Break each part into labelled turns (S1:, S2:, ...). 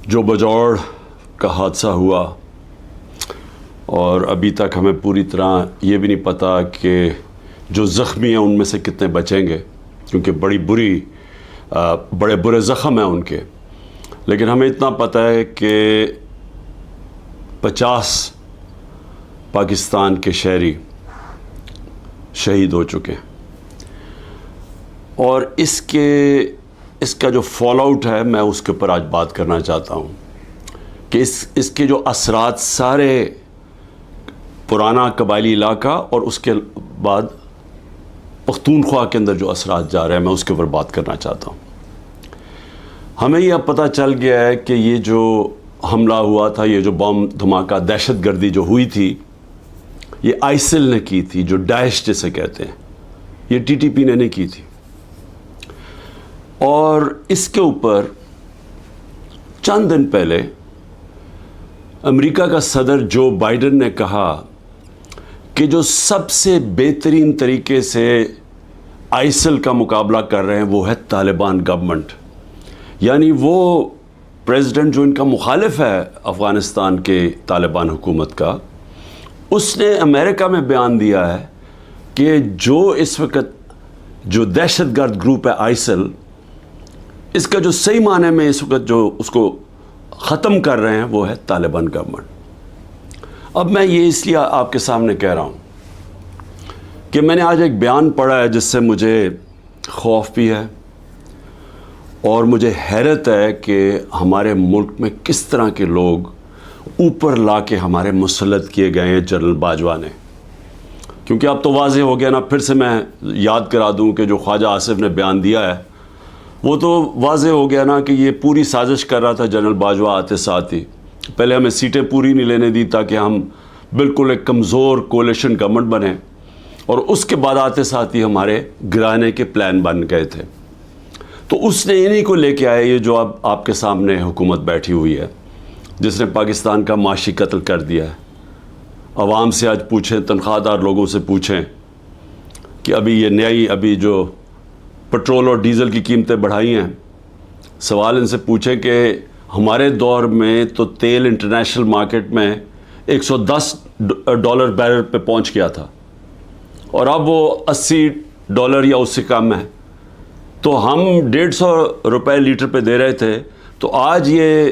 S1: جو بجوڑ کا حادثہ ہوا اور ابھی تک ہمیں پوری طرح یہ بھی نہیں پتا کہ جو زخمی ہیں ان میں سے کتنے بچیں گے، کیونکہ بڑے برے زخم ہیں ان کے. لیکن ہمیں اتنا پتہ ہے کہ 50 پاکستان کے شہری شہید ہو چکے ہیں، اور اس کا جو فال آؤٹ ہے میں اس کے اوپر آج بات کرنا چاہتا ہوں کہ اس کے جو اثرات سارے پرانا قبائلی علاقہ اور اس کے بعد پختونخوا کے اندر جو اثرات جا رہے ہیں میں اس کے اوپر بات کرنا چاہتا ہوں. ہمیں یہ اب پتہ چل گیا ہے کہ یہ جو حملہ ہوا تھا، یہ جو بم دھماکہ دہشت گردی جو ہوئی تھی، یہ آئسل نے کی تھی، جو داعش جسے کہتے ہیں. یہ ٹی ٹی پی نے نہیں کی تھی. اور اس کے اوپر چند دن پہلے امریکہ کا صدر جو بائیڈن نے کہا کہ جو سب سے بہترین طریقے سے آئسل کا مقابلہ کر رہے ہیں وہ ہے طالبان گورنمنٹ. یعنی وہ پریزیڈنٹ جو ان کا مخالف ہے افغانستان کے طالبان حکومت کا، اس نے امریکہ میں بیان دیا ہے کہ جو اس وقت جو دہشت گرد گروپ ہے آئسل، اس کا جو صحیح معنی میں اس وقت جو اس کو ختم کر رہے ہیں وہ ہے طالبان گورنمنٹ. اب میں یہ اس لیے آپ کے سامنے کہہ رہا ہوں کہ میں نے آج ایک بیان پڑھا ہے جس سے مجھے خوف بھی ہے اور مجھے حیرت ہے کہ ہمارے ملک میں کس طرح کے لوگ اوپر لا کے ہمارے مسلط کیے گئے ہیں جنرل باجوہ نے. کیونکہ اب تو واضح ہو گیا نا، پھر سے میں یاد کرا دوں کہ جو خواجہ آصف نے بیان دیا ہے وہ تو واضح ہو گیا نا کہ یہ پوری سازش کر رہا تھا جنرل باجوہ آتے ساتھ ہی. پہلے ہمیں سیٹیں پوری نہیں لینے دی تاکہ ہم بالکل ایک کمزور کولیشن گورنمنٹ بنیں، اور اس کے بعد آتے ساتھ ہی ہمارے گرانے کے پلان بن گئے تھے. تو اس نے انہی کو لے کے آئے یہ جو اب آپ کے سامنے حکومت بیٹھی ہوئی ہے، جس نے پاکستان کا معاشی قتل کر دیا ہے. عوام سے آج پوچھیں، تنخواہ دار لوگوں سے پوچھیں کہ ابھی جو پٹرول اور ڈیزل کی قیمتیں بڑھائی ہیں، سوال ان سے پوچھیں کہ ہمارے دور میں تو تیل انٹرنیشنل مارکیٹ میں $110 بیرل پہ پہنچ گیا تھا، اور اب وہ $80 یا اس سے کم ہے. تو ہم $150 لیٹر پہ دے رہے تھے، تو آج یہ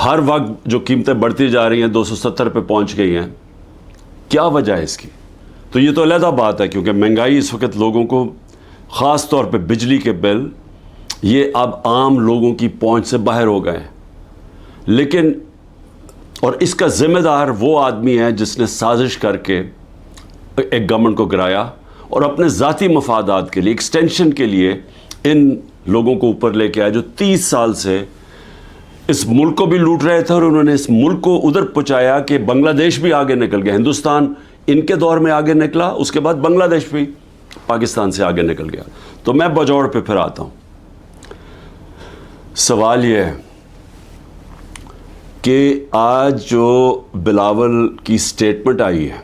S1: ہر وقت جو قیمتیں بڑھتی جا رہی ہیں 270 پہ پہنچ گئی ہیں. کیا وجہ ہے اس کی؟ تو یہ تو علیحدہ بات ہے، کیونکہ مہنگائی اس وقت لوگوں کو، خاص طور پہ بجلی کے بل، یہ اب عام لوگوں کی پہنچ سے باہر ہو گئے ہیں. لیکن اور اس کا ذمہ دار وہ آدمی ہے جس نے سازش کر کے ایک گورنمنٹ کو گرایا اور اپنے ذاتی مفادات کے لیے، ایکسٹینشن کے لیے ان لوگوں کو اوپر لے کے آیا جو 30 سال سے اس ملک کو بھی لوٹ رہے تھے، اور انہوں نے اس ملک کو ادھر پہنچایا کہ بنگلہ دیش بھی آگے نکل گیا. ہندوستان ان کے دور میں آگے نکلا، اس کے بعد بنگلہ دیش بھی پاکستان سے آگے نکل گیا. تو میں بجوڑ پہ پھر آتا ہوں. سوال یہ ہے کہ آج جو بلاول کی سٹیٹمنٹ آئی ہے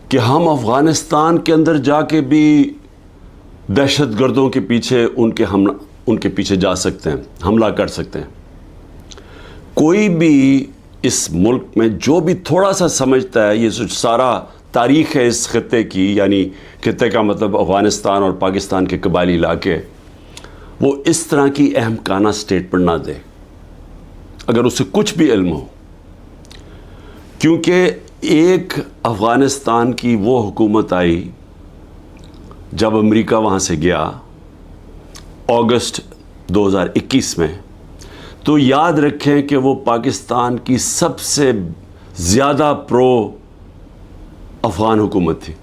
S1: کہ ہم افغانستان کے اندر جا کے بھی دہشت گردوں کے پیچھے ان کے پیچھے جا سکتے ہیں، حملہ کر سکتے ہیں. کوئی بھی اس ملک میں جو بھی تھوڑا سا سمجھتا ہے، یہ سارا تاریخ ہے اس خطے کی، یعنی خطے کا مطلب افغانستان اور پاکستان کے قبائلی علاقے، وہ اس طرح کی احمقانہ سٹیٹمنٹ نہ دے اگر اسے کچھ بھی علم ہو. کیونکہ ایک افغانستان کی وہ حکومت آئی جب امریکہ وہاں سے گیا اگست 2021 میں، تو یاد رکھیں کہ وہ پاکستان کی سب سے زیادہ پرو افغان حکومت تھی،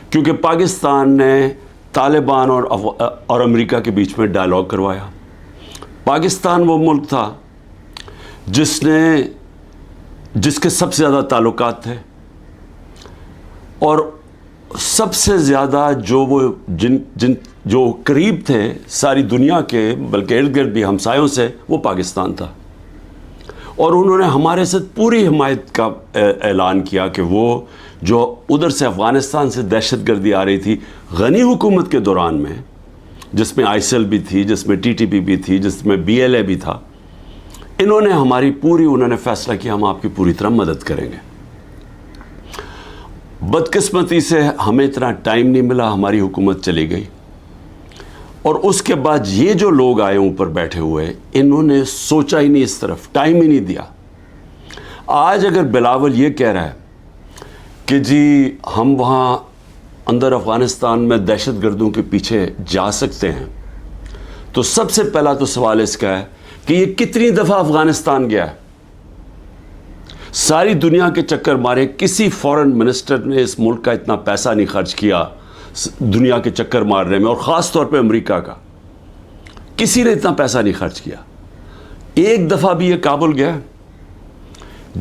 S1: کیونکہ پاکستان نے طالبان اور امریکہ کے بیچ میں ڈائلاگ کروایا. پاکستان وہ ملک تھا جس کے سب سے زیادہ تعلقات تھے، اور سب سے زیادہ جو قریب تھے ساری دنیا کے، بلکہ ارد گرد بھی ہمسایوں سے، وہ پاکستان تھا. اور انہوں نے ہمارے ساتھ پوری حمایت کا اعلان کیا کہ وہ جو ادھر سے افغانستان سے دہشت گردی آ رہی تھی غنی حکومت کے دوران میں، جس میں آئیسل بھی تھی، جس میں ٹی ٹی پی بھی تھی، جس میں بی ایل اے بھی تھا، انہوں نے فیصلہ کیا ہم آپ کی پوری طرح مدد کریں گے۔ بدقسمتی سے ہمیں اتنا ٹائم نہیں ملا، ہماری حکومت چلی گئی، اور اس کے بعد یہ جو لوگ آئے اوپر بیٹھے ہوئے، انہوں نے سوچا ہی نہیں، اس طرف ٹائم ہی نہیں دیا۔ آج اگر بلاول یہ کہہ رہا ہے کہ جی ہم وہاں اندر افغانستان میں دہشت گردوں کے پیچھے جا سکتے ہیں، تو سب سے پہلا تو سوال اس کا ہے کہ یہ کتنی دفعہ افغانستان گیا ہے؟ ساری دنیا کے چکر مارے، کسی فورن منسٹر نے اس ملک کا اتنا پیسہ نہیں خرچ کیا دنیا کے چکر مارنے میں، اور خاص طور پہ امریکہ کا کسی نے اتنا پیسہ نہیں خرچ کیا۔ ایک دفعہ بھی یہ کابل گیا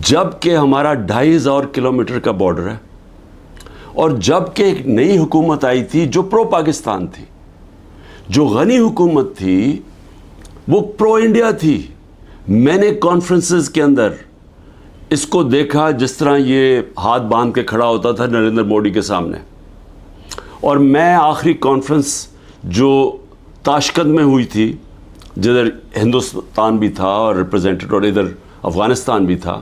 S1: جب کہ ہمارا 2500 کلومیٹر کا بارڈر ہے، اور جب کہ ایک نئی حکومت آئی تھی جو پرو پاکستان تھی، جو غنی حکومت تھی، وہ پرو انڈیا تھی۔ میں نے کانفرنسز کے اندر اس کو دیکھا جس طرح یہ ہاتھ باندھ کے کھڑا ہوتا تھا نریندر مودی کے سامنے، اور میں آخری کانفرنس جو تاشقند میں ہوئی تھی، جدھر ہندوستان بھی تھا اور ریپرزینٹیڈ، اور ادھر افغانستان بھی تھا،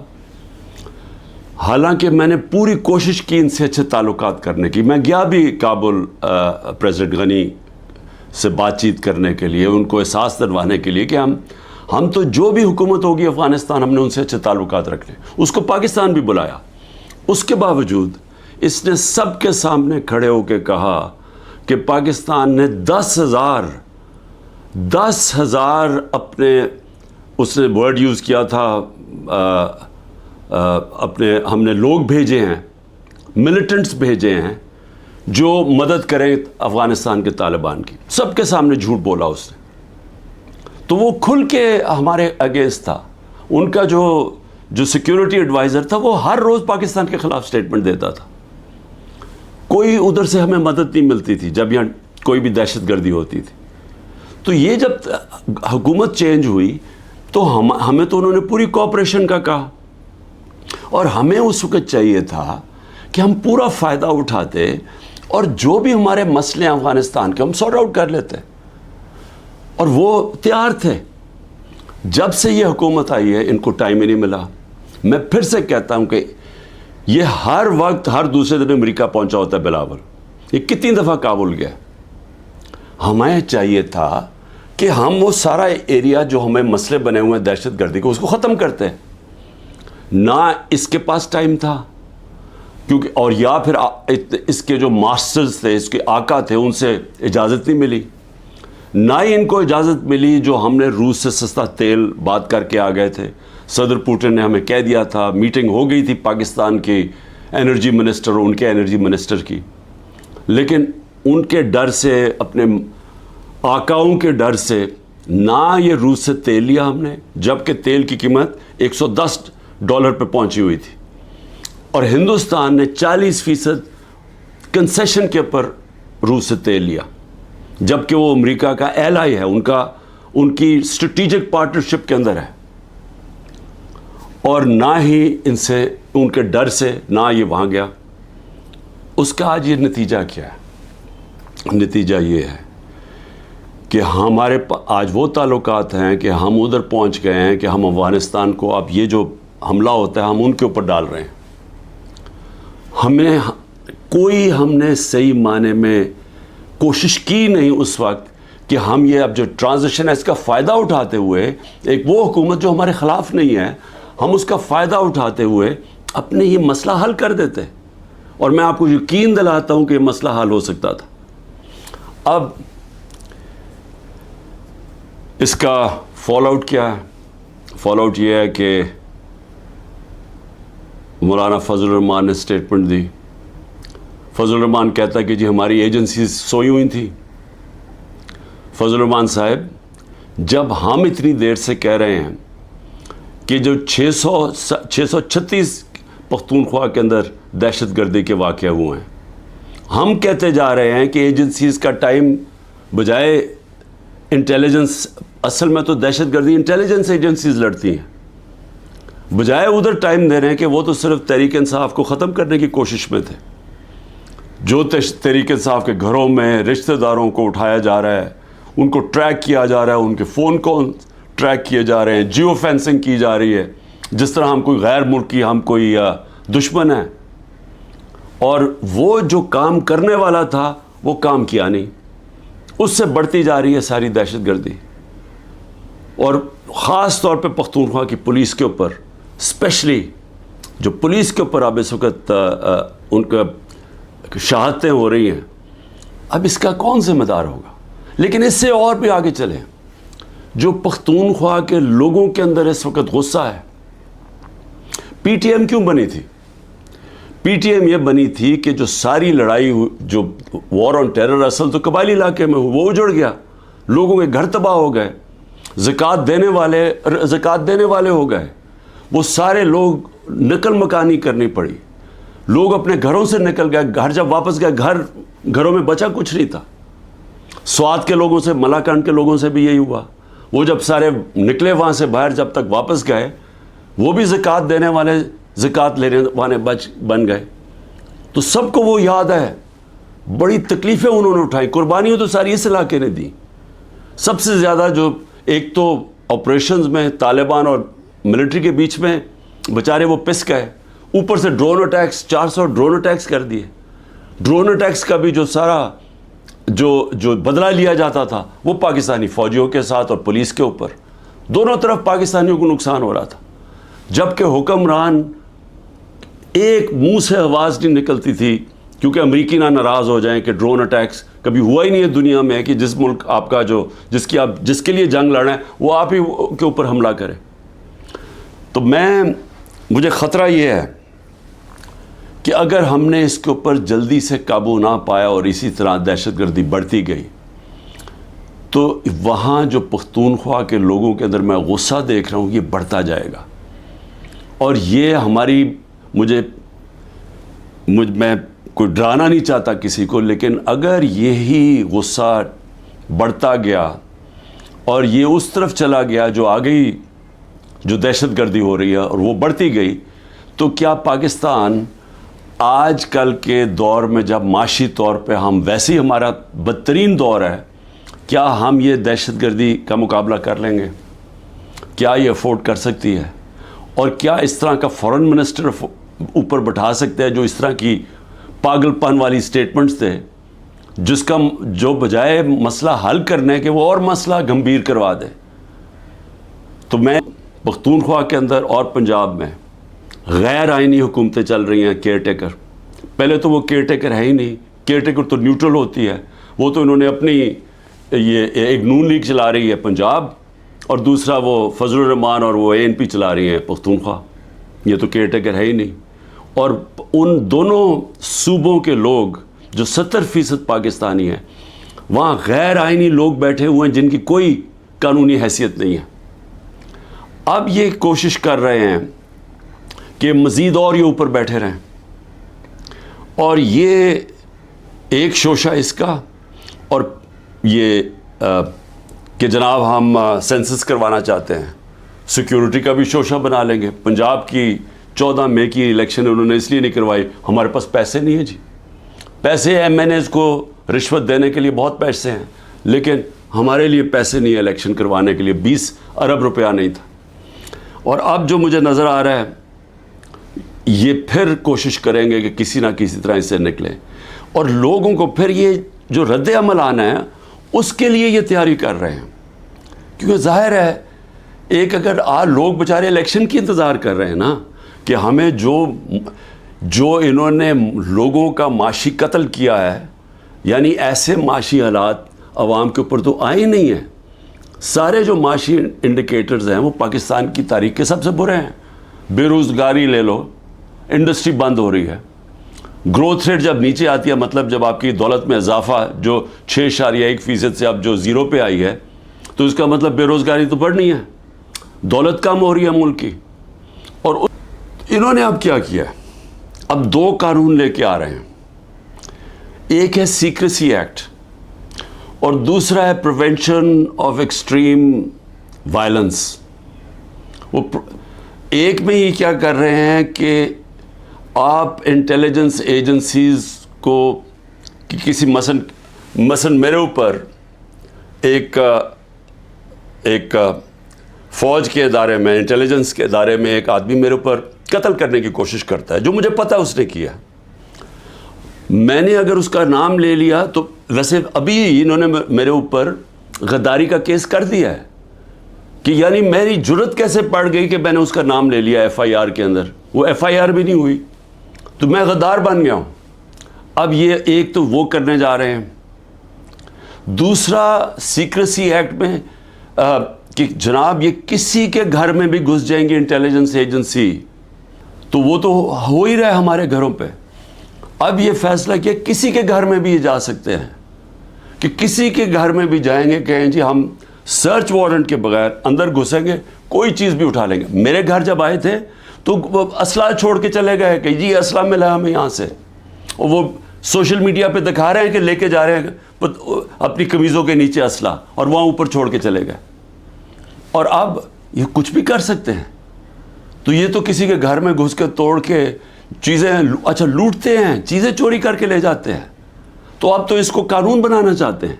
S1: حالانکہ میں نے پوری کوشش کی ان سے اچھے تعلقات کرنے کی، میں گیا بھی کابل پریزیڈنٹ غنی سے بات چیت کرنے کے لیے، ان کو احساس دلوانے کے لیے کہ ہم تو جو بھی حکومت ہوگی افغانستان، ہم نے ان سے اچھے تعلقات رکھنے۔ اس کو پاکستان بھی بلایا، اس کے باوجود اس نے سب کے سامنے کھڑے ہو کے کہا کہ پاکستان نے 10,000 اپنے، اس نے ورڈ یوز کیا تھا، ہم نے لوگ بھیجے ہیں، ملیٹنٹس بھیجے ہیں جو مدد کریں افغانستان کے طالبان کی۔ سب کے سامنے جھوٹ بولا اس نے، تو وہ کھل کے ہمارے اگینسٹ تھا۔ ان کا جو سیکیورٹی ایڈوائزر تھا، وہ ہر روز پاکستان کے خلاف سٹیٹمنٹ دیتا تھا۔ کوئی ادھر سے ہمیں مدد نہیں ملتی تھی جب یہاں کوئی بھی دہشت گردی ہوتی تھی۔ تو یہ جب حکومت چینج ہوئی تو ہمیں تو انہوں نے پوری کوآپریشن کا کہا، اور ہمیں اس وقت چاہیے تھا کہ ہم پورا فائدہ اٹھاتے، اور جو بھی ہمارے مسئلے ہیں افغانستان کے، ہم سارٹ آؤٹ کر لیتے، اور وہ تیار تھے۔ جب سے یہ حکومت آئی ہے ان کو ٹائم ہی نہیں ملا۔ میں پھر سے کہتا ہوں کہ یہ ہر وقت، ہر دوسرے دن امریکہ پہنچا ہوتا ہے بلاول، یہ کتنی دفعہ کابل گیا۔ ہمیں چاہیے تھا کہ ہم وہ سارا ایریا جو ہمیں مسئلے بنے ہوئے ہیں دہشت گردی کو، اس کو ختم کرتے، نہ اس کے پاس ٹائم تھا، کیونکہ اور یا پھر اس کے جو ماسٹرز تھے، اس کے آقا تھے، ان سے اجازت نہیں ملی، نہ ہی ان کو اجازت ملی جو ہم نے روس سے سستا تیل بات کر کے آ گئے تھے۔ صدر پوٹن نے ہمیں کہہ دیا تھا، میٹنگ ہو گئی تھی پاکستان کی انرجی منسٹر اور ان کے انرجی منسٹر کی، لیکن ان کے ڈر سے، اپنے آقاؤں کے ڈر سے، نہ یہ روس سے تیل لیا ہم نے، جبکہ تیل کی قیمت $110 پہ پہنچی ہوئی تھی، اور ہندوستان نے 40% کنسیشن کے اوپر روس سے تیل لیا، جبکہ وہ امریکہ کا ایلائی ہے، ان کی اسٹریٹجک پارٹنرشپ کے اندر ہے، اور نہ ہی ان سے، ان کے ڈر سے نہ یہ وہاں گیا۔ اس کا آج یہ نتیجہ کیا ہے؟ نتیجہ یہ ہے کہ ہمارے آج وہ تعلقات ہیں کہ ہم ادھر پہنچ گئے ہیں کہ ہم افغانستان کو اب یہ جو حملہ ہوتا ہے ہم ان کے اوپر ڈال رہے ہیں۔ ہم نے صحیح معنی میں کوشش کی نہیں اس وقت کہ ہم یہ اب جو ٹرانزیشن ہے اس کا فائدہ اٹھاتے ہوئے، ایک وہ حکومت جو ہمارے خلاف نہیں ہے، ہم اس کا فائدہ اٹھاتے ہوئے اپنے یہ مسئلہ حل کر دیتے، اور میں آپ کو یقین دلاتا ہوں کہ یہ مسئلہ حل ہو سکتا تھا۔ اب اس کا فال آؤٹ کیا ہے؟ فال آؤٹ یہ ہے کہ مولانا فضل الرحمان نے سٹیٹمنٹ دی۔ فضل الرحمان کہتا ہے کہ جی ہماری ایجنسیز سوئی ہوئی تھیں۔ فضل الرحمان صاحب، جب ہم اتنی دیر سے کہہ رہے ہیں کہ جو 636 پختونخوا کے اندر دہشت گردی کے واقعہ ہوئے ہیں، ہم کہتے جا رہے ہیں کہ ایجنسیز کا ٹائم بجائے انٹیلیجنس، اصل میں تو دہشت گردی انٹیلیجنس ایجنسیز لڑتی ہیں، بجائے ادھر ٹائم دے رہے ہیں کہ وہ تو صرف تحریک انصاف کو ختم کرنے کی کوشش میں تھے۔ جو تحریک انصاف کے گھروں میں رشتہ داروں کو اٹھایا جا رہا ہے، ان کو ٹریک کیا جا رہا ہے, ان کے فون کو ٹریک کیے جا رہے ہیں, جیو فینسنگ کی جا رہی ہے جس طرح ہم کوئی غیر ملکی, ہم کوئی دشمن ہیں. اور وہ جو کام کرنے والا تھا وہ کام کیا نہیں. اس سے بڑھتی جا رہی ہے ساری دہشت گردی, اور خاص طور پہ پختونخوا کی پولیس کے اوپر, اسپیشلی جو پولیس کے اوپر اب اس وقت ان کا شہادتیں ہو رہی ہیں. اب اس کا کون ذمہ دار ہوگا؟ لیکن اس سے اور بھی آگے چلیں, جو پختونخوا کے لوگوں کے اندر اس وقت غصہ ہے. پی ٹی ایم کیوں بنی تھی؟ پی ٹی ایم یہ بنی تھی کہ جو ساری لڑائی, جو وار آن ٹیرر اصل تو قبائلی علاقے میں وہ اجڑ گیا, لوگوں کے گھر تباہ ہو گئے, زکوٰۃ دینے والے ہو گئے, وہ سارے لوگ نقل مکانی کرنی پڑی, لوگ اپنے گھروں سے نکل گئے, گھر جب واپس گئے گھروں میں بچا کچھ نہیں تھا. سوات کے لوگوں سے, ملاکنڈ کے لوگوں سے بھی یہی ہوا. وہ جب سارے نکلے وہاں سے باہر, جب تک واپس گئے وہ بھی زکوٰۃ دینے والے, زکوٰۃ لینے والے بن گئے. تو سب کو وہ یاد ہے, بڑی تکلیفیں انہوں نے اٹھائی, قربانیاں تو ساری اس علاقے نے دی. سب سے زیادہ جو ایک تو آپریشنز میں طالبان اور ملٹری کے بیچ میں بیچارے وہ پس گئے, اوپر سے ڈرون اٹیکس, 400 ڈرون اٹیکس کر دیے. ڈرون اٹیکس کا بھی جو سارا جو بدلہ لیا جاتا تھا وہ پاکستانی فوجیوں کے ساتھ اور پولیس کے اوپر, دونوں طرف پاکستانیوں کو نقصان ہو رہا تھا. جبکہ حکمران ایک منہ سے آواز نہیں نکلتی تھی, کیونکہ امریکی نہ ناراض ہو جائیں کہ ڈرون اٹیکس کبھی ہوا ہی نہیں ہے دنیا میں کہ جس ملک آپ کا جس کے لیے جنگ لڑیں وہ آپ ہی کے اوپر حملہ کرے. تو مجھے خطرہ یہ ہے کہ اگر ہم نے اس کے اوپر جلدی سے قابو نہ پایا اور اسی طرح دہشت گردی بڑھتی گئی تو وہاں جو پختونخوا کے لوگوں کے اندر میں غصہ دیکھ رہا ہوں یہ بڑھتا جائے گا. اور یہ میں کوئی ڈرانا نہیں چاہتا کسی کو, لیکن اگر یہی غصہ بڑھتا گیا اور یہ اس طرف چلا گیا جو آگئی جو دہشت گردی ہو رہی ہے اور وہ بڑھتی گئی, تو کیا پاکستان آج کل کے دور میں جب معاشی طور پہ ہم ویسے ہی ہمارا بدترین دور ہے, کیا ہم یہ دہشت گردی کا مقابلہ کر لیں گے؟ کیا یہ افورڈ کر سکتی ہے؟ اور کیا اس طرح کا فورن منسٹر اوپر بٹھا سکتے ہیں جو اس طرح کی پاگل پن والی سٹیٹمنٹس تھے, جو بجائے مسئلہ حل کرنے کے وہ اور مسئلہ گمبھیر کروا دے؟ تو میں پختونخوا کے اندر اور پنجاب میں غیر آئینی حکومتیں چل رہی ہیں, کیئر ٹیکر. پہلے تو وہ کیئر ٹیکر ہے ہی نہیں, کیئر ٹیکر تو نیوٹرل ہوتی ہے, وہ تو انہوں نے اپنی یہ ایک نون لیگ چلا رہی ہے پنجاب اور دوسرا وہ فضل الرحمان اور وہ ANP چلا رہی ہیں پختونخوا, یہ تو کیئر ٹیکر ہے ہی نہیں. اور ان دونوں صوبوں کے لوگ جو 70% پاکستانی ہیں, وہاں غیر آئینی لوگ بیٹھے ہوئے ہیں جن کی کوئی قانونی حیثیت نہیں ہے. اب یہ کوشش کر رہے ہیں کہ مزید اور یہ اوپر بیٹھے رہیں, اور یہ ایک شوشہ اس کا, اور یہ کہ جناب ہم سینسس کروانا چاہتے ہیں, سیکیورٹی کا بھی شوشہ بنا لیں گے. پنجاب کی 14 مئی کی الیکشن انہوں نے اس لیے نہیں کروائی, ہمارے پاس پیسے نہیں ہیں جی. پیسے MNAs کو رشوت دینے کے لیے بہت پیسے ہیں, لیکن ہمارے لیے پیسے نہیں ہیں الیکشن کروانے کے لیے, 20 ارب روپیہ نہیں تھا. اور اب جو مجھے نظر آ رہا ہے یہ پھر کوشش کریں گے کہ کسی نہ کسی طرح اس سے نکلیں, اور لوگوں کو پھر یہ جو رد عمل آنا ہے اس کے لیے یہ تیاری کر رہے ہیں. کیونکہ ظاہر ہے ایک اگر لوگ بیچارے الیکشن کی انتظار کر رہے ہیں نا, کہ ہمیں جو انہوں نے لوگوں کا معاشی قتل کیا ہے, یعنی ایسے معاشی حالات عوام کے اوپر تو آئے نہیں ہیں. سارے جو معاشی انڈیکیٹرز ہیں وہ پاکستان کی تاریخ کے سب سے برے ہیں. بے روزگاری لے لو, انڈسٹری بند ہو رہی ہے, گروتھ ریٹ جب نیچے آتی ہے, مطلب جب آپ کی دولت میں اضافہ جو 6.1% سے اب جو 0 پہ آئی ہے, تو اس کا مطلب بے روزگاری تو بڑھنی ہے, دولت کم ہو رہی ہے ملک کی. اور انہوں نے اب کیا کیا ہے, اب 2 قانون لے کے آ رہے ہیں. ایک ہے سیکریسی ایکٹ اور دوسرا ہے پریونشن آف ایکسٹریم وائلنس. وہ ایک میں ہی کیا کر رہے ہیں کہ آپ انٹیلیجنس ایجنسیز کو کسی مثلا میرے اوپر ایک فوج کے ادارے میں، انٹیلیجنس کے ادارے میں ایک آدمی میرے اوپر قتل کرنے کی کوشش کرتا ہے، جو مجھے پتہ اس نے کیا. میں نے اگر اس کا نام لے لیا تو ویسے ابھی انہوں نے میرے اوپر غداری کا کیس کر دیا ہے کہ یعنی میری جرت کیسے پڑ گئی کہ میں نے اس کا نام لے لیا FIR کے اندر. وہ FIR بھی نہیں ہوئی تو میں غدار بن گیا ہوں. اب یہ ایک تو وہ کرنے جا رہے ہیں، دوسرا سیکریسی ایکٹ میں کہ جناب یہ کسی کے گھر میں بھی گھس جائیں گے انٹیلیجنس ایجنسی، تو وہ تو ہو ہی رہا ہے ہمارے گھروں پہ. اب یہ فیصلہ کیا کسی کے گھر میں بھی یہ جا سکتے ہیں کہ کسی کے گھر میں بھی جائیں گے، کہیں جی ہم سرچ وارنٹ کے بغیر اندر گھسیں گے، کوئی چیز بھی اٹھا لیں گے. میرے گھر جب آئے تھے تو اسلحہ چھوڑ کے چلے گئے کہ جی اسلحہ ملا ہمیں یہاں سے، اور وہ سوشل میڈیا پہ دکھا رہے ہیں کہ لے کے جا رہے ہیں اپنی قمیضوں کے نیچے اسلحہ، اور وہاں اوپر چھوڑ کے چلے گئے. اور اب یہ کچھ بھی کر سکتے ہیں. تو یہ تو کسی کے گھر میں گھس کے توڑ کے چیزیں اچھا لوٹتے ہیں، چیزیں چوری کر کے لے جاتے ہیں. تو اب تو اس کو قانون بنانا چاہتے ہیں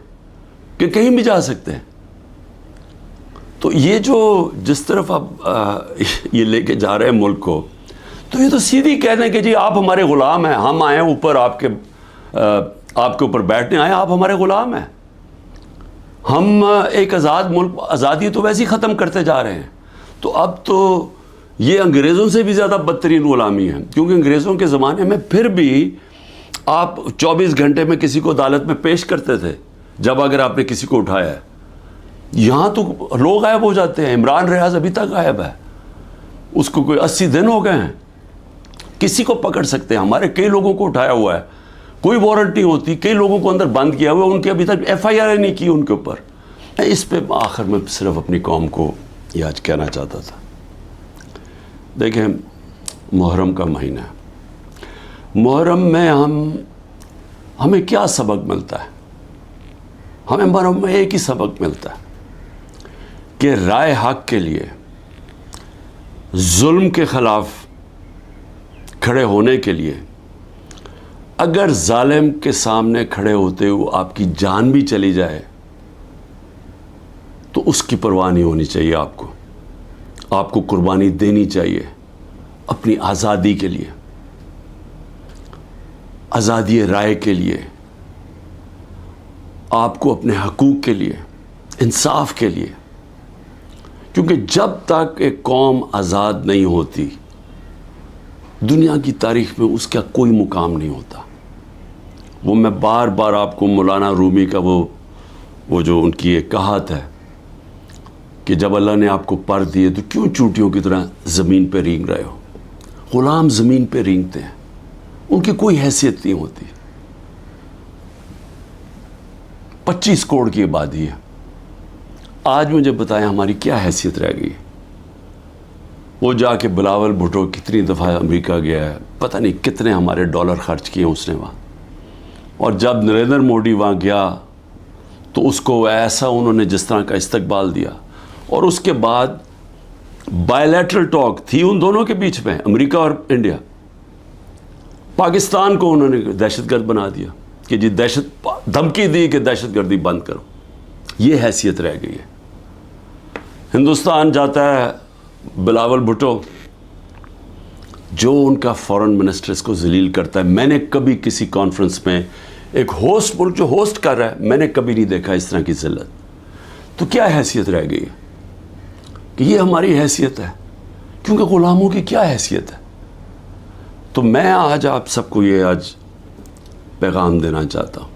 S1: کہ کہیں بھی جا سکتے ہیں. تو یہ جو جس طرف اب یہ لے کے جا رہے ہیں ملک کو، تو یہ تو سیدھی کہنے کہ جی آپ ہمارے غلام ہیں، ہم آئے اوپر آپ کے اوپر بیٹھنے آئے، آپ ہمارے غلام ہیں. ہم ایک آزاد ملک، آزادی تو ویسے ہی ختم کرتے جا رہے ہیں. تو اب تو یہ انگریزوں سے بھی زیادہ بدترین غلامی ہے، کیونکہ انگریزوں کے زمانے میں پھر بھی آپ 24 گھنٹے میں کسی کو عدالت میں پیش کرتے تھے جب اگر آپ نے کسی کو اٹھایا ہے. یہاں تو لوگ غائب ہو جاتے ہیں. عمران ریاض ابھی تک غائب ہے، اس کو کوئی 80 دن ہو گئے ہیں. کسی کو پکڑ سکتے ہیں. ہمارے کئی لوگوں کو اٹھایا ہوا ہے، کوئی وارنٹ نہیں ہوتی. کئی لوگوں کو اندر بند کیا ہوا ہے، ان کے ابھی تک FIR نہیں کی ان کے اوپر. اس پہ آخر میں صرف اپنی قوم کو یہ آج کہنا چاہتا تھا. دیکھیں، محرم کا مہینہ ہے. محرم میں ہمیں کیا سبق ملتا ہے؟ ہمیں محرم میں ایک ہی سبق ملتا ہے کہ رائے حق کے لیے، ظلم کے خلاف کھڑے ہونے کے لیے اگر ظالم کے سامنے کھڑے ہوتے ہوئے آپ کی جان بھی چلی جائے تو اس کی پرواہ نہیں ہونی چاہیے. آپ کو قربانی دینی چاہیے اپنی آزادی کے لیے، آزادی رائے کے لیے، آپ کو اپنے حقوق کے لیے، انصاف کے لیے. کیونکہ جب تک ایک قوم آزاد نہیں ہوتی، دنیا کی تاریخ میں اس کا کوئی مقام نہیں ہوتا. وہ میں بار بار آپ کو مولانا رومی کا وہ جو ان کی ایک کہات ہے کہ جب اللہ نے آپ کو پر دیے تو کیوں چوٹیوں کی طرح زمین پہ رینگ رہے ہو. غلام زمین پہ رینگتے ہیں، ان کی کوئی حیثیت نہیں ہوتی. 25 کروڑ کی آبادی ہے. آج مجھے بتائیں ہماری کیا حیثیت رہ گئی. وہ جا کے بلاول بھٹو کتنی دفعہ امریکہ گیا ہے، پتہ نہیں کتنے ہمارے ڈالر خرچ کیے اس نے وہاں. اور جب نریندر مودی وہاں گیا تو اس کو ایسا انہوں نے جس طرح کا استقبال دیا. اور اس کے بعد بائیلیٹرل ٹاک تھی ان دونوں کے بیچ میں، امریکہ اور انڈیا. پاکستان کو انہوں نے دہشت گرد بنا دیا کہ جی دھمکی دی کہ دہشت گردی بند کرو. یہ حیثیت رہ گئی ہے. ہندوستان جاتا ہے بلاول بھٹو، جو ان کا فارن منسٹر اس کو ذلیل کرتا ہے. میں نے کبھی کسی کانفرنس میں ایک ہوسٹ ملک جو ہوسٹ کر رہا ہے، میں نے کبھی نہیں دیکھا اس طرح کی ذلت. تو کیا حیثیت رہ گئی ہے کہ یہ ہماری حیثیت ہے؟ کیونکہ غلاموں کی کیا حیثیت ہے؟ تو میں آج آپ سب کو یہ آج پیغام دینا چاہتا ہوں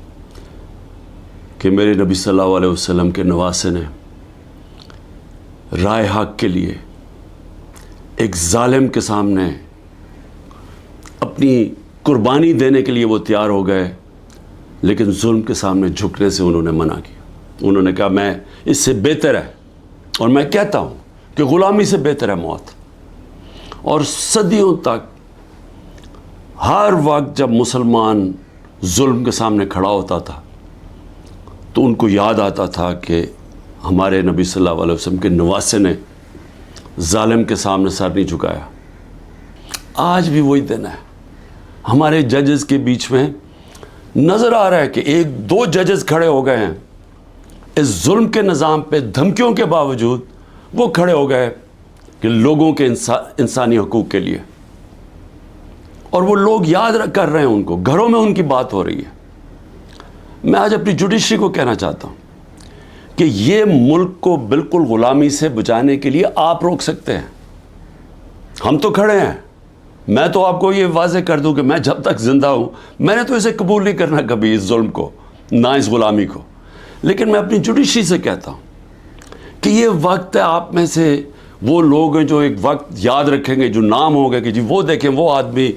S1: کہ میرے نبی صلی اللہ علیہ وسلم کے نواسے نے رائے حق کے لیے ایک ظالم کے سامنے اپنی قربانی دینے کے لیے وہ تیار ہو گئے، لیکن ظلم کے سامنے جھکنے سے انہوں نے منع کیا. انہوں نے کہا میں اس سے بہتر ہے، اور میں کہتا ہوں کہ غلامی سے بہتر ہے موت. اور صدیوں تک ہر وقت جب مسلمان ظلم کے سامنے کھڑا ہوتا تھا تو ان کو یاد آتا تھا کہ ہمارے نبی صلی اللہ علیہ وسلم کے نواسے نے ظالم کے سامنے سر نہیں جھکایا. آج بھی وہی دن ہے. ہمارے ججز کے بیچ میں نظر آ رہا ہے کہ 1-2 ججز کھڑے ہو گئے ہیں اس ظلم کے نظام پہ دھمکیوں کے باوجود وہ کھڑے ہو گئے کہ لوگوں کے انسانی حقوق کے لیے. اور وہ لوگ یاد کر رہے ہیں ان کو, گھروں میں ان کی بات ہو رہی ہے. میں آج اپنی جوڈیشری کو کہنا چاہتا ہوں کہ یہ ملک کو بالکل غلامی سے بچانے کے لیے آپ روک سکتے ہیں. ہم تو کھڑے ہیں. میں تو آپ کو یہ واضح کر دوں کہ میں جب تک زندہ ہوں میں نے تو اسے قبول نہیں کرنا کبھی, اس ظلم کو, نہ اس غلامی کو. لیکن میں اپنی جوڈیشری سے کہتا ہوں کہ یہ وقت ہے, آپ میں سے وہ لوگ ہیں جو ایک وقت یاد رکھیں گے, جو نام ہوگا کہ جی وہ دیکھیں وہ آدمی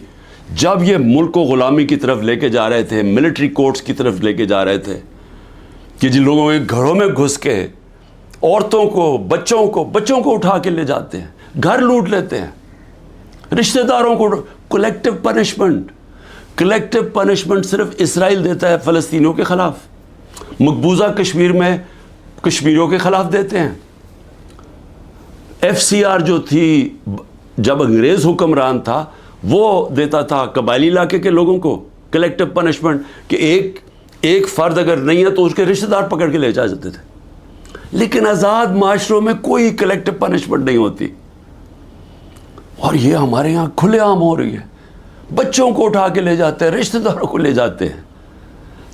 S1: جب یہ ملک کو غلامی کی طرف لے کے جا رہے تھے, ملٹری کورٹس کی طرف لے کے جا رہے تھے, کہ جن لوگوں کے گھروں میں گھس کے عورتوں کو, بچوں کو اٹھا کے لے جاتے ہیں, گھر لوٹ لیتے ہیں, رشتہ داروں کو. کلیکٹیو پنشمنٹ صرف اسرائیل دیتا ہے فلسطینیوں کے خلاف, مقبوضہ کشمیر میں کشمیریوں کے خلاف دیتے ہیں. FCR جو تھی جب انگریز حکمران تھا وہ دیتا تھا قبائلی علاقے کے لوگوں کو کلیکٹیو پنشمنٹ, کہ ایک فرد اگر نہیں ہے تو اس کے رشتہ دار پکڑ کے لے جا جاتے تھے. لیکن آزاد معاشروں میں کوئی کلیکٹیو پنشمنٹ نہیں ہوتی, اور یہ ہمارے یہاں کھلے عام ہو رہی ہے. بچوں کو اٹھا کے لے جاتے ہیں, رشتہ داروں کو لے جاتے ہیں.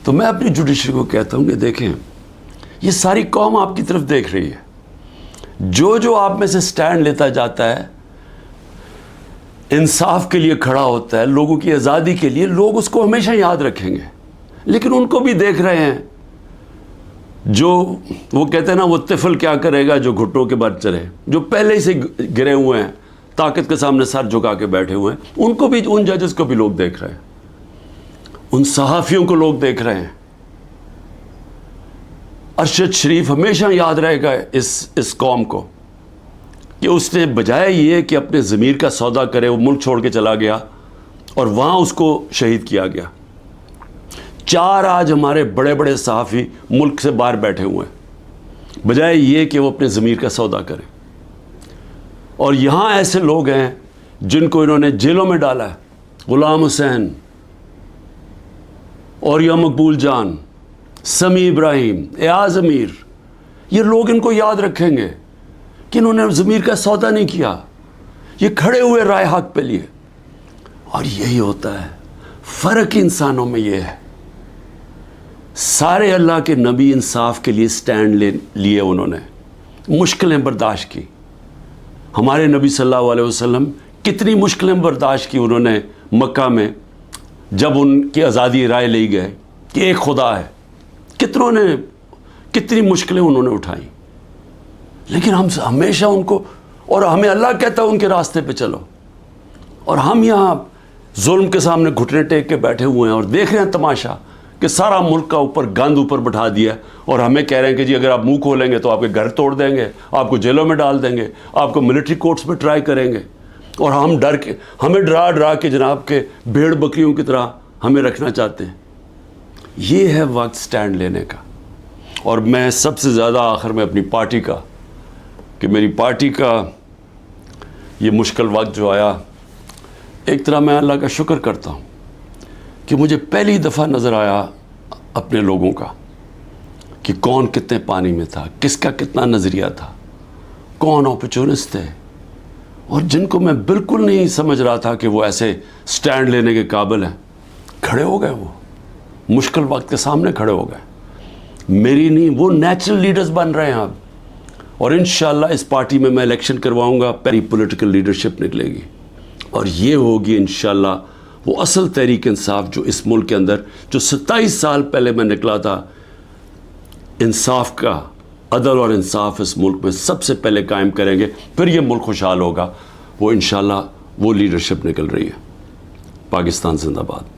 S1: تو میں اپنی جوڈیشری کو کہتا ہوں کہ دیکھیں, یہ ساری قوم آپ کی طرف دیکھ رہی ہے. جو آپ میں سے سٹینڈ لیتا جاتا ہے, انصاف کے لیے کھڑا ہوتا ہے, لوگوں کی آزادی کے لیے, لوگ اس کو ہمیشہ یاد رکھیں گے. لیکن ان کو بھی دیکھ رہے ہیں جو وہ کہتے ہیں نا, وہ طفل کیا کرے گا جو گھٹنوں کے بل چلے, جو پہلے ہی سے گرے ہوئے ہیں, طاقت کے سامنے سر جھکا کے بیٹھے ہوئے ہیں. ان کو بھی, ان ججز کو بھی لوگ دیکھ رہے ہیں, ان صحافیوں کو لوگ دیکھ رہے ہیں. ارشد شریف ہمیشہ یاد رہے گا اس قوم کو کہ اس نے بجائے یہ کہ اپنے ضمیر کا سودا کرے, وہ ملک چھوڑ کے چلا گیا اور وہاں اس کو شہید کیا گیا. 4 آج ہمارے بڑے بڑے صحافی ملک سے باہر بیٹھے ہوئے ہیں بجائے یہ کہ وہ اپنے ضمیر کا سودا کریں. اور یہاں ایسے لوگ ہیں جن کو انہوں نے جیلوں میں ڈالا ہے, غلام حسین, اوریا مقبول جان, سمیع ابراہیم, ایاز امیر. یہ لوگ ان کو یاد رکھیں گے کہ انہوں نے ضمیر کا سودا نہیں کیا, یہ کھڑے ہوئے رائے حق پہ لیے. اور یہی ہوتا ہے فرق انسانوں میں. یہ ہے سارے اللہ کے نبی انصاف کے لیے سٹینڈ لیے, انہوں نے مشکلیں برداشت کی. ہمارے نبی صلی اللہ علیہ وسلم کتنی مشکلیں برداشت کی انہوں نے مکہ میں, جب ان کی آزادی رائے لی گئے کہ ایک خدا ہے. کتنی مشکلیں انہوں نے اٹھائیں. لیکن ہم ہمیشہ ان کو, اور ہمیں اللہ کہتا ہے ان کے راستے پہ چلو, اور ہم یہاں ظلم کے سامنے گھٹنے ٹیک کے بیٹھے ہوئے ہیں اور دیکھ رہے ہیں تماشا کہ سارا ملک کا اوپر گند اوپر بٹھا دیا, اور ہمیں کہہ رہے ہیں کہ جی اگر آپ منہ کھولیں گے تو آپ کے گھر توڑ دیں گے, آپ کو جیلوں میں ڈال دیں گے, آپ کو ملٹری کورٹس میں ٹرائی کریں گے, اور ہم ہمیں ڈرا کے جناب کے بھیڑ بکریوں کی طرح ہمیں رکھنا چاہتے ہیں. یہ ہے وقت سٹینڈ لینے کا. اور میں سب سے زیادہ آخر میں اپنی پارٹی کا, کہ میری پارٹی کا یہ مشکل وقت جو آیا, ایک طرح میں اللہ کا شکر کرتا ہوں کہ مجھے پہلی دفعہ نظر آیا اپنے لوگوں کا کہ کون کتنے پانی میں تھا, کس کا کتنا نظریہ تھا, کون اپرچونسٹ تھے, اور جن کو میں بالکل نہیں سمجھ رہا تھا کہ وہ ایسے سٹینڈ لینے کے قابل ہیں, کھڑے ہو گئے. وہ مشکل وقت کے سامنے کھڑے ہو گئے. میری نہیں, وہ نیچرل لیڈرز بن رہے ہیں اب. اور انشاءاللہ اس پارٹی میں الیکشن کرواؤں گا, پہلی پولیٹیکل لیڈرشپ نکلے گی, اور یہ ہوگی انشاءاللہ وہ اصل تحریک انصاف جو اس ملک کے اندر, جو 27 سال پہلے میں نکلا تھا, انصاف کا, عدل اور انصاف اس ملک میں سب سے پہلے قائم کریں گے, پھر یہ ملک خوشحال ہوگا. وہ انشاءاللہ وہ لیڈرشپ نکل رہی ہے. پاکستان زندہ باد.